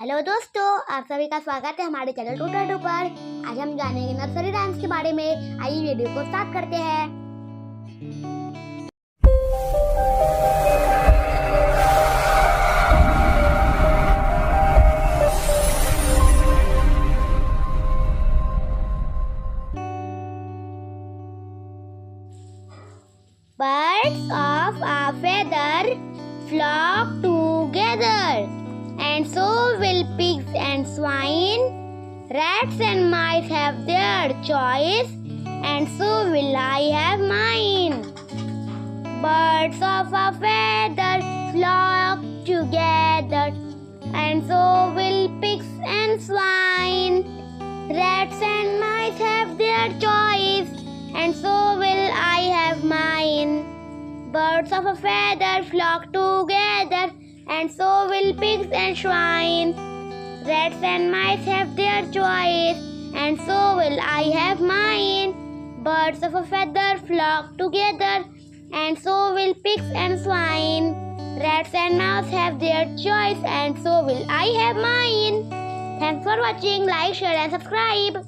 Hello दोस्तों, आप सभी का स्वागत है हमारे चैनल टू पर। आज हम जानेंगे नर्सरी राइम्स के बारे में। आइए वीडियो को स्टार्ट करते हैं। Birds of a feather flock together, and so will pigs and swine. Rats and mice have their choice, and so will I have mine. Birds of a feather flock together, and so will pigs and swine. Rats and mice have their choice, and so will I have mine. Birds of a feather flock together, and so will pigs and swine. Rats and mice have their choice, and so will I have mine. Birds of a feather flock together, and so will pigs and swine. Rats and mice have their choice, and so will I have mine. Thanks for watching. Like, share and subscribe.